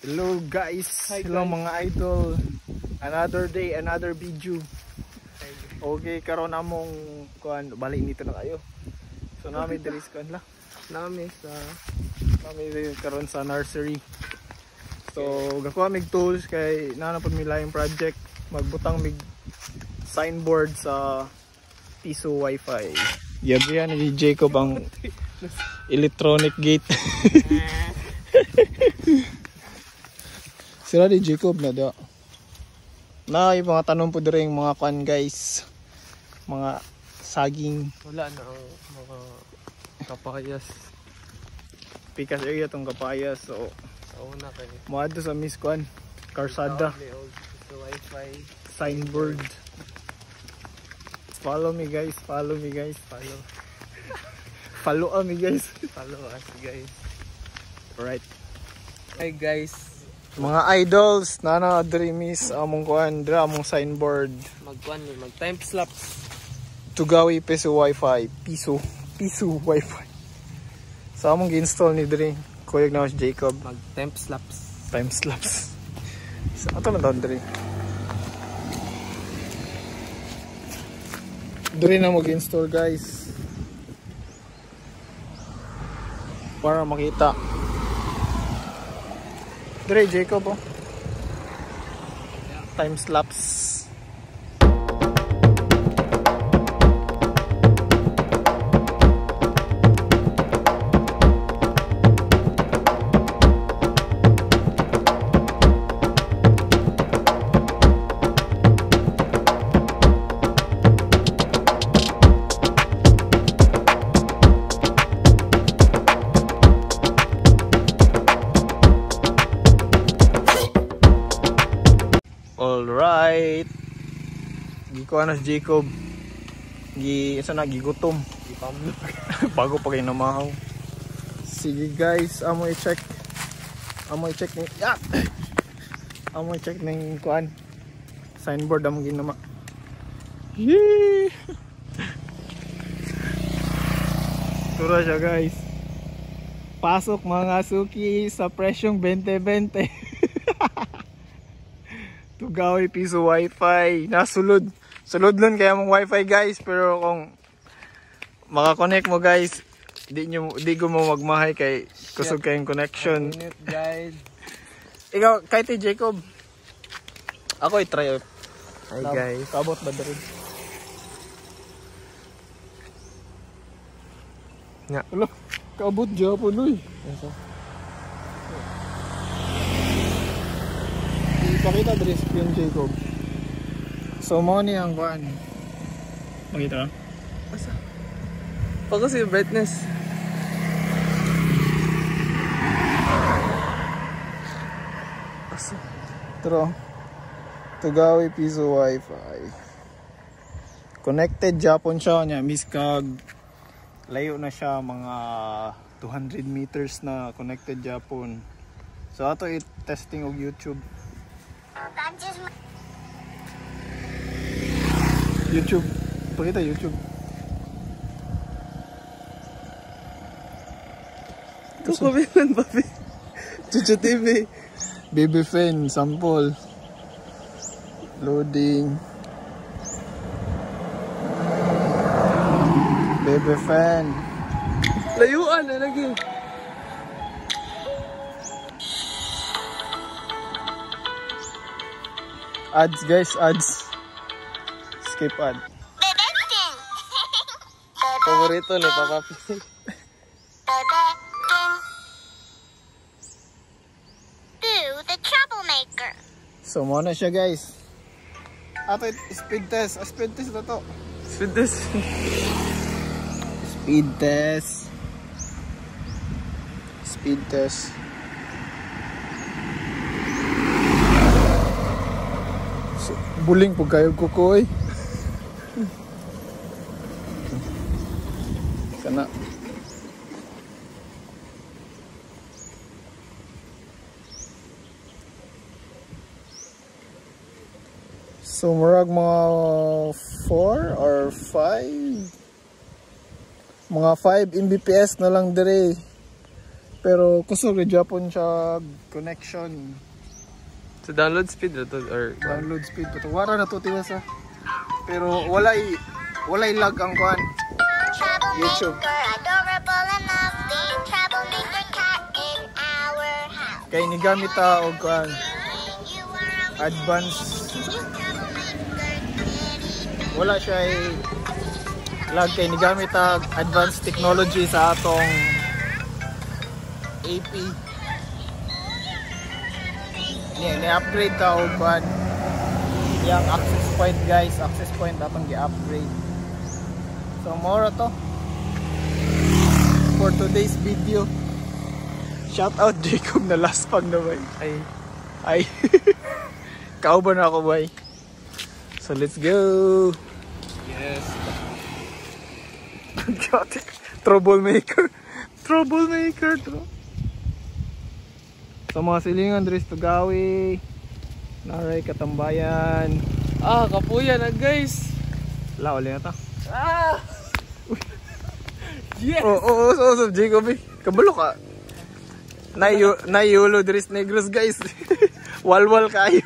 Hello guys, hello mga idol. Another day, another video. Okay, karon among kuan balik nito na kayo. So nami diri sa kanla. Nami karon sa nursery. So gakuha mig tools kay nanapod mi laing project, magbutang mig signboard sa piso wifi. Yabihan ni Jacob ang electronic gate. Sila di Jacob na da. Na yung mga tanong po rin mga kwan guys. Mga saging. Wala na ang mga kapayas. Pikas area tong kapayas. So una kayo. mga sa Miss Kwan Karsada. So wifi. Signboard. Follow me guys. Follow me guys. Follow me guys. Follow us guys. Alright. Hi guys. Mga idols, nana dreamies among kuan dra among signboard. Mag time lapse. Tugawi piso wifi, piso wifi. Sa among gi-install ni dre, kuyog na si Jacob. Mag time lapse. Time lapse. Sa ato na daw dre. Dre na mag-install guys. Para makita. Dre, Jacob oh. Time lapse. Alright. Gikuha na si Jacob. Gigutom. Gipamlog. Bago pa kayo namahaw. Sige guys, amo i-check ni amo i-check ng kuan. Signboard amo ginama. Yee! Tura siya guys. Pasok mga suki sa presyong 20-20. Tugawi piso wifi. Nasulod. Sulod lang kaya mong wifi guys. Pero kung makakonect mo guys, di ko mo magmahay kay kusog kayong connection. Guys. Ikaw, kahit Jacob. Ako i-try out. Hi guys. Kabot ba rin? Nga. Wala. Kabot Japon uy. Pakita dres yung Jacob. So mo ni ang kuan. Makita? Asa? Focus yung brightness. Asa? Tro. Tugawi piso wifi. Connected Japon siya niya. Miskag layo na siya mga 200 meters na connected Japon. So ato i-testing og YouTube. YouTube. Pakita YouTube. Kukubilan babi. Chuchu TV. Baby fan sample. Loading. Baby fan. Layuan na lagi. Ads guys, ads. Skip ad. Paborito ni Papa P. The troublemaker. So muna siya guys. Ato speed test. Speed test na to. Speed test. Speed test. Speed test. So, buling po kayo kukoy. Sana. So murag mga 4 or 5. Mga 5 Mbps na lang dire. Pero kusog na Japon siya connection. So download speed na to or Download speed pa to. Wala na to tiwas ha. Pero walay lag ang kuan. YouTube. Adorable and lovely troublemaker cat in our house. Kay ni gamit ta og kuan You are advanced. you troublemaker. Wala siya ay lag kay ni gamit ta advanced technology sa atong AP. Ni-upgrade ta og kuan. Yang access point guys, access point atong gi-upgrade. So more to for today's video. Shout out Jacob na last pag na bay. Ay. Kauban na ako bay. So let's go. yes. Troublemaker. Troublemaker to. So mga silingan Dres Tugawi. Naray Katambayan. Ah, kapuya na guys. Wala ulit na ta. Ah! Yes. Oo, Jacob eh. Kabalo ka. Nayulo Dres Negros guys. Walwal kayo.